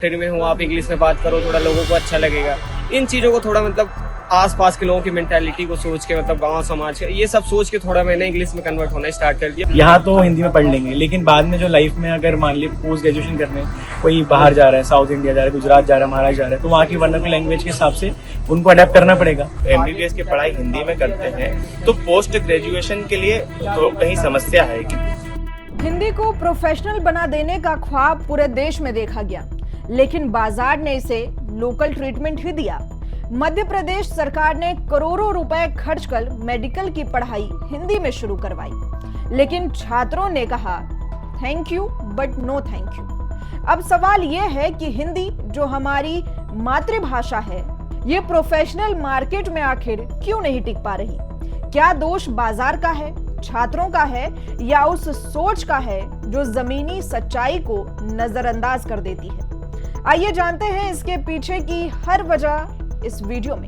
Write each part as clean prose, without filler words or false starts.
फिर में हो आप इंग्लिश में बात करो, थोड़ा लोगों को अच्छा लगेगा। इन चीज़ों को थोड़ा मतलब आसपास के लोगों की मेंटालिटी को सोच के, मतलब गांव समाज के ये सब सोच के थोड़ा मैंने इंग्लिश में कन्वर्ट होना स्टार्ट कर दिया। यहाँ तो हिंदी में पढ़ लेंगे, लेकिन बाद में जो लाइफ में अगर मान ली पोस्ट ग्रेजुएशन करने कोई बाहर जा रहा है, साउथ इंडिया जा रहा है, गुजरात जा रहा है, महाराष्ट्र जा रहा है, तो वहाँ की वर्नाकुलर लैंग्वेज के हिसाब से उनको अडेप्ट करना पड़ेगा। एमबीबीएस की पढ़ाई हिंदी में करते हैं तो पोस्ट ग्रेजुएशन के लिए तो कहीं समस्या है कि हिंदी को प्रोफेशनल बना देने का ख्वाब पूरे देश में देखा गया, लेकिन बाजार ने इसे लोकल ट्रीटमेंट ही दिया। मध्य प्रदेश सरकार ने करोड़ों रुपए खर्च कर मेडिकल की पढ़ाई हिंदी में शुरू करवाई, लेकिन छात्रों ने कहा thank you but no thank you. अब सवाल यह है कि हिंदी जो हमारी मातृभाषा है, ये प्रोफेशनल मार्केट में आखिर क्यों नहीं टिक पा रही? क्या दोष बाजार का है, छात्रों का है, या उस सोच का है जो जमीनी सच्चाई को नजरअंदाज कर देती है? आइए जानते हैं इसके पीछे की हर वजह इस वीडियो में।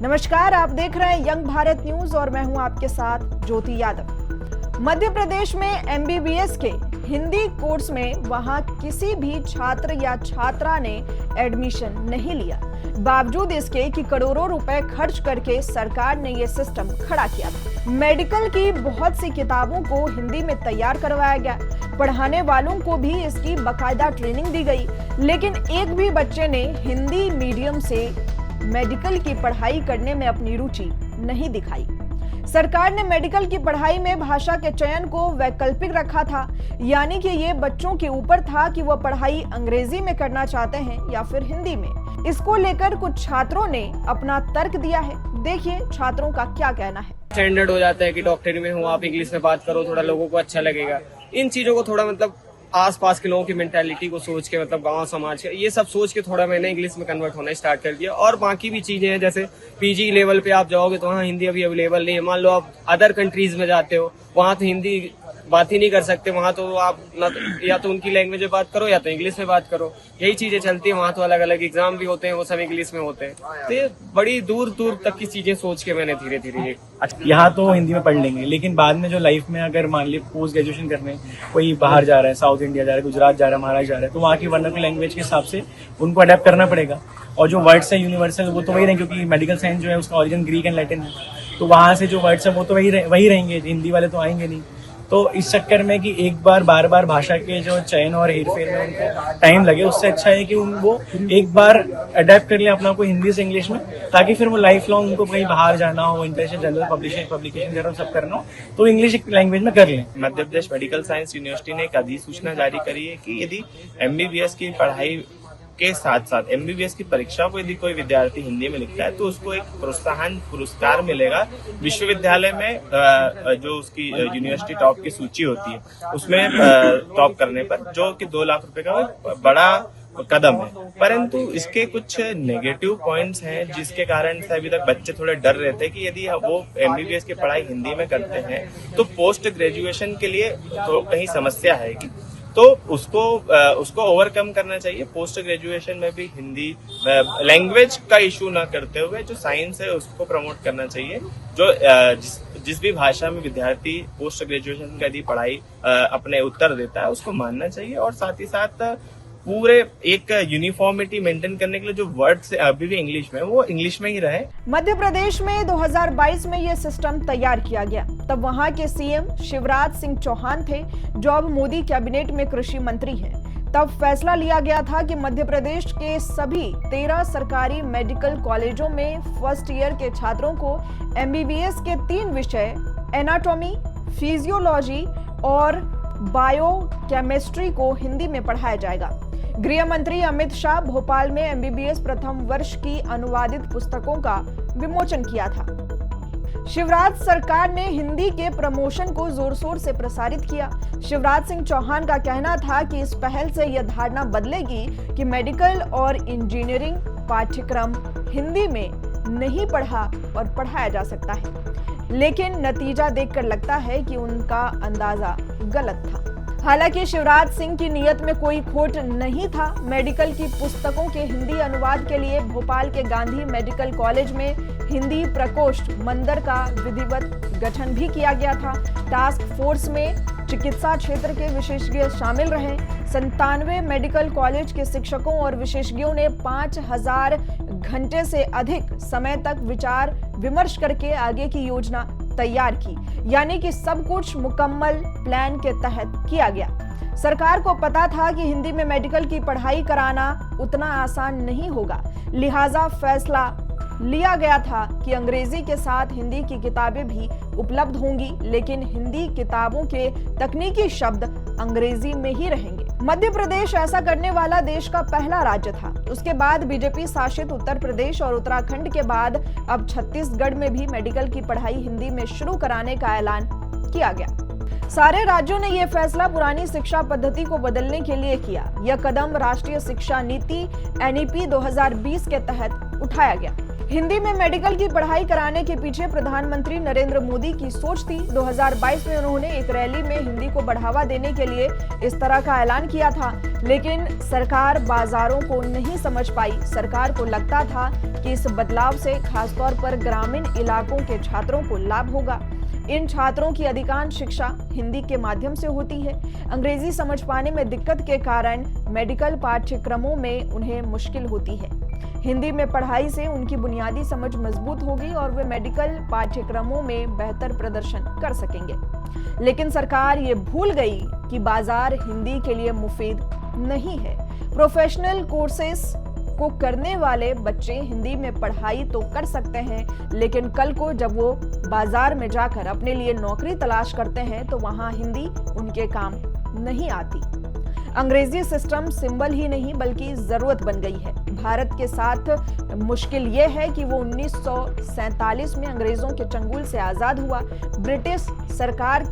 नमस्कार, आप देख रहे हैं यंग भारत न्यूज और मैं हूं आपके साथ ज्योति यादव। मध्य प्रदेश में एमबीबीएस के हिंदी कोर्स में वहां किसी भी छात्र या छात्रा ने एडमिशन नहीं लिया, बावजूद इसके कि करोड़ों रुपए खर्च करके सरकार ने यह सिस्टम खड़ा किया था। मेडिकल की बहुत सी किताबों को हिंदी में तैयार करवाया गया, पढ़ाने वालों को भी इसकी बाकायदा ट्रेनिंग दी गई, लेकिन एक भी बच्चे ने हिंदी मीडियम से मेडिकल की पढ़ाई करने में अपनी रुचि नहीं दिखाई। सरकार ने मेडिकल की पढ़ाई में भाषा के चयन को वैकल्पिक रखा था, यानी कि ये बच्चों के ऊपर था कि वह पढ़ाई अंग्रेजी में करना चाहते हैं या फिर हिंदी में। इसको लेकर कुछ छात्रों ने अपना तर्क दिया है, देखिए छात्रों का क्या कहना है। स्टैंडर्ड हो जाता है कि डॉक्टरी में हो आप इंग्लिश में बात करो, थोड़ा लोगों को अच्छा लगेगा। इन चीज़ों को थोड़ा मतलब आसपास के लोगों की मेंटालिटी को सोच के, मतलब गांव समाज के ये सब सोच के थोड़ा मैंने इंग्लिश में कन्वर्ट होना स्टार्ट कर दिया। और बाकी भी चीजें हैं, जैसे पीजी लेवल पे आप जाओगे तो वहाँ हिंदी अभी अवेलेबल नहीं है। मान लो आप अदर कंट्रीज में जाते हो, वहाँ तो हिंदी बात ही नहीं कर सकते, वहाँ तो आप ना तो या तो उनकी लैंग्वेज में बात करो या तो इंग्लिश में बात करो, यही चीजें चलती है। वहाँ तो अलग अलग एग्जाम भी होते हैं, वो सब इंग्लिश में होते हैं। तो ये बड़ी दूर दूर तक की चीजें सोच के मैंने धीरे धीरे यहाँ तो हिंदी में पढ़ लेंगे, लेकिन बाद में जो लाइफ में अगर मान ली पोस्ट ग्रेजुएशन करने कोई बाहर जा रहा है, साउथ इंडिया जा रहा है, गुजरात जा रहा है, महाराष्ट्र जा रहा है, तो वहाँ की वर्नाकुलर लैंग्वेज के हिसाब से उनको अडेप्ट करना पड़ेगा। और जो वर्ड्स है यूनिवर्सल वो तो वही रहेंगे, क्योंकि मेडिकल साइंस जो है उसका ओरिजिन ग्रीक एंड लैटिन है, तो वहाँ से जो वर्ड्स है वो तो वही रहेंगे, हिंदी वाले तो आएंगे नहीं। तो इस चक्कर में कि एक बार बार बार भाषा के जो चयन और हेरफेर में उनको टाइम लगे, उससे अच्छा है कि वो एक बार अडेप्ट कर ले अपना को हिंदी से इंग्लिश में, ताकि फिर वो लाइफ लॉन्ग उनको कहीं बाहर जाना हो, इंटरनेशनल जर्नल पब्लिकेशन वगैरह सब करना हो, तो इंग्लिश लैंग्वेज में कर लें। Madhya Pradesh medical science university ने एक अधिसूचना जारी करी है कि यदि एमबीबीएस की पढ़ाई के साथ साथ एमबीबीएस की परीक्षा को यदि कोई विद्यार्थी हिंदी में लिखता है तो उसको एक प्रोत्साहन पुरस्कार मिलेगा। विश्वविद्यालय में जो उसकी यूनिवर्सिटी टॉप की सूची होती है उसमें टॉप करने पर, जो कि 2 लाख रुपए का एक बड़ा कदम है। परंतु इसके कुछ नेगेटिव पॉइंट्स हैं, जिसके कारण से अभी तक बच्चे थोड़े डर रहे थे कि यदि वो एमबीबीएस की पढ़ाई हिंदी में करते हैं तो पोस्ट ग्रेजुएशन के लिए तो कहीं समस्या है कि, तो उसको ओवरकम करना चाहिए। पोस्ट ग्रेजुएशन में भी हिंदी लैंग्वेज का इशू ना करते हुए जो साइंस है उसको प्रमोट करना चाहिए। जो जिस भी भाषा में विद्यार्थी पोस्ट ग्रेजुएशन की पढ़ाई अपने उत्तर देता है उसको मानना चाहिए, और साथ ही साथ पूरे एक यूनिफॉर्मिटी मेंटेन करने के लिए जो वर्ड्स अभी भी इंग्लिश में, वो इंग्लिश में ही रहे। मध्य प्रदेश में 2022 में यह सिस्टम तैयार किया गया, तब वहां के सीएम शिवराज सिंह चौहान थे, जो अब मोदी कैबिनेट में कृषि मंत्री हैं। तब फैसला लिया गया था कि मध्य प्रदेश के सभी 13 सरकारी मेडिकल कॉलेजों में फर्स्ट ईयर के छात्रों को एमबीबीएस के 3 विषय एनाटॉमी, फिजियोलॉजी और बायोकेमिस्ट्री को हिंदी में पढ़ाया जाएगा। गृह मंत्री अमित शाह भोपाल में एमबीबीएस प्रथम वर्ष की अनुवादित पुस्तकों का विमोचन किया था। शिवराज सरकार ने हिंदी के प्रमोशन को जोर शोर से प्रसारित किया। शिवराज सिंह चौहान का कहना था कि इस पहल से यह धारणा बदलेगी कि मेडिकल और इंजीनियरिंग पाठ्यक्रम हिंदी में नहीं पढ़ा और पढ़ाया जा सकता है, लेकिन नतीजा देखकर लगता है कि उनका अंदाजा गलत था। हालांकि शिवराज सिंह की नीयत में कोई खोट नहीं था। मेडिकल की पुस्तकों के हिंदी अनुवाद के लिए भोपाल के गांधी मेडिकल कॉलेज में हिंदी प्रकोष्ठ मंदिर का विधिवत गठन भी किया गया था। टास्क फोर्स में चिकित्सा क्षेत्र के विशेषज्ञ शामिल रहे। 97 मेडिकल कॉलेज के शिक्षकों और विशेषज्ञों ने 5000 घंटे से अधिक समय तक विचार विमर्श करके आगे की योजना तैयार की, यानी कि सब कुछ मुकम्मल प्लान के तहत किया गया। सरकार को पता था कि हिंदी में मेडिकल की पढ़ाई कराना उतना आसान नहीं होगा, लिहाजा फैसला लिया गया था कि अंग्रेजी के साथ हिंदी की किताबें भी उपलब्ध होंगी, लेकिन हिंदी किताबों के तकनीकी शब्द अंग्रेजी में ही रहेंगे। मध्य प्रदेश ऐसा करने वाला देश का पहला राज्य था। उसके बाद बीजेपी शासित उत्तर प्रदेश और उत्तराखंड के बाद अब छत्तीसगढ़ में भी मेडिकल की पढ़ाई हिंदी में शुरू कराने का ऐलान किया गया। सारे राज्यों ने यह फैसला पुरानी शिक्षा पद्धति को बदलने के लिए किया। यह कदम राष्ट्रीय शिक्षा नीति NEP 2020 के तहत उठाया गया। हिंदी में मेडिकल की पढ़ाई कराने के पीछे प्रधानमंत्री नरेंद्र मोदी की सोच थी। 2022 में उन्होंने एक रैली में हिंदी को बढ़ावा देने के लिए इस तरह का ऐलान किया था, लेकिन सरकार बाजारों को नहीं समझ पाई। सरकार को लगता था कि इस बदलाव से खासतौर पर ग्रामीण इलाकों के छात्रों को लाभ होगा। इन छात्रों की अधिकांश शिक्षा हिंदी के माध्यम से होती है। अंग्रेजी समझ पाने में दिक्कत के कारण मेडिकल पाठ्यक्रमों में उन्हें मुश्किल होती है। हिंदी में पढ़ाई से उनकी बुनियादी समझ मजबूत होगी और वे मेडिकल पाठ्यक्रमों में बेहतर प्रदर्शन कर सकेंगे। लेकिन सरकार ये भूल गई कि बाजार हिंदी के लिए मुफीद नहीं है। प्रोफेशनल कोर्सेस को करने वाले बच्चे हिंदी में पढ़ाई तो कर सकते हैं, लेकिन कल को जब वो बाजार में जाकर अपने लिए नौकरी तलाश करते हैं तो वहां हिंदी उनके काम नहीं आती। अंग्रेजी सिस्टम सिंबल ही नहीं बल्कि जरूरत बन गई है। भारत के साथ मुश्किल ये है कि वो 1947 में अंग्रेजों के चंगुल से आजाद हुआ। ब्रिटिश सरकार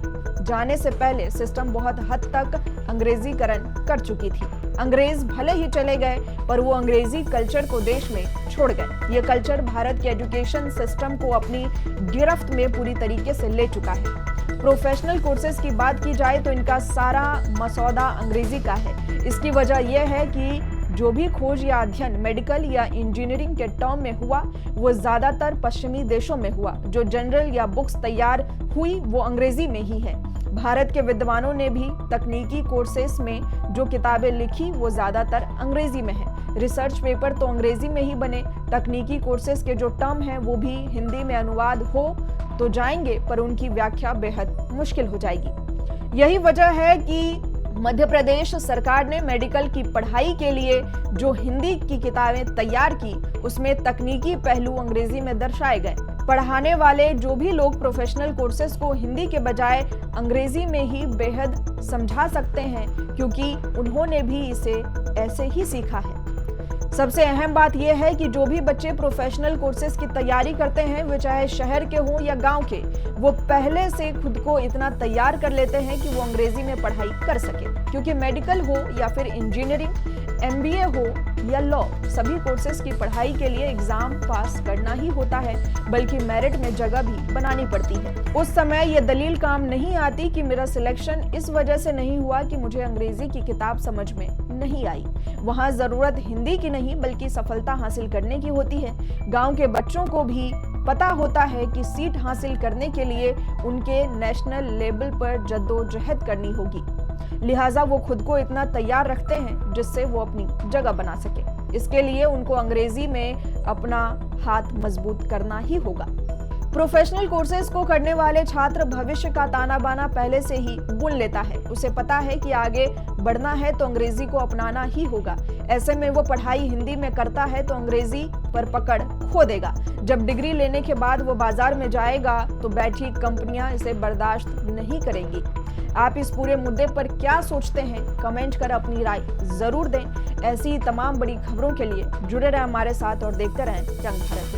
जाने से पहले सिस्टम बहुत हद तक अंग्रेजीकरण कर चुकी थी। अंग्रेज भले ही चले गए पर वो अंग्रेजी कल्चर को देश में छोड़ गए। ये कल्चर भारत के एजुकेशन सिस्टम को अपनी गिरफ्त में पूरी तरीके से ले चुका है। प्रोफेशनल कोर्सेज की बात की जाए तो इनका सारा मसौदा अंग्रेजी का है। इसकी वजह यह है कि जो भी खोज या अध्ययन मेडिकल या इंजीनियरिंग के टर्म में हुआ वो ज्यादातर पश्चिमी देशों में हुआ। जो जनरल या बुक्स तैयार हुई वो अंग्रेजी में ही है। भारत के विद्वानों ने भी तकनीकी कोर्सेस में जो किताबें लिखी वो ज्यादातर अंग्रेजी में है। रिसर्च पेपर तो अंग्रेजी में ही बने। तकनीकी कोर्सेस के जो टर्म हैं वो भी हिंदी में अनुवाद हो तो जाएंगे, पर उनकी व्याख्या बेहद मुश्किल हो जाएगी। यही वजह है कि मध्य प्रदेश सरकार ने मेडिकल की पढ़ाई के लिए जो हिंदी की किताबें तैयार की उसमें तकनीकी पहलू अंग्रेजी में दर्शाए गए। पढ़ाने वाले जो भी लोग प्रोफेशनल कोर्सेज को हिंदी के बजाय अंग्रेजी में ही बेहद समझा सकते हैं, क्योंकि उन्होंने भी इसे ऐसे ही सीखा है। सबसे अहम बात यह है कि जो भी बच्चे प्रोफेशनल कोर्सेज की तैयारी करते हैं, वे चाहे शहर के हों या गांव के, वो पहले से खुद को इतना तैयार कर लेते हैं कि वो अंग्रेजी में पढ़ाई कर सके। क्योंकि मेडिकल हो या फिर इंजीनियरिंग, MBA हो या लॉ, सभी कोर्सेज की पढ़ाई के लिए एग्जाम पास करना ही होता है, बल्कि मेरिट में जगह भी बनानी पड़ती है। उस समय ये दलील काम नहीं आती कि मेरा सिलेक्शन इस वजह से नहीं हुआ कि मुझे अंग्रेजी की किताब समझ में नहीं आई। वहाँ जरूरत हिंदी की नहीं बल्कि सफलता हासिल करने की होती है। गांव के बच्चों को भी पता होता है कि सीट हासिल करने के लिए उनके नेशनल लेवल पर जद्दोजहद करनी होगी, लिहाजा वो खुद को इतना तैयार रखते हैं जिससे वो अपनी जगह बना सके। इसके लिए उनको अंग्रेजी में अपना हाथ मजबूत करना ही होगा। प्रोफेशनल कोर्सेज को करने वाले छात्र भविष्य का ताना बाना पहले से ही बुन लेता है। उसे पता है कि आगे बढ़ना है तो अंग्रेजी को अपनाना ही होगा। ऐसे में वो पढ़ाई हिंदी में करता है तो अंग्रेजी पर पकड़ खो देगा। जब डिग्री लेने के बाद वो बाजार में जाएगा तो बैठी कंपनियां इसे बर्दाश्त नहीं करेंगी। आप इस पूरे मुद्दे पर क्या सोचते हैं? कमेंट कर अपनी राय जरूर दें। ऐसी तमाम बड़ी खबरों के लिए जुड़े रहें हमारे साथ और देखते रहें जंग भारत।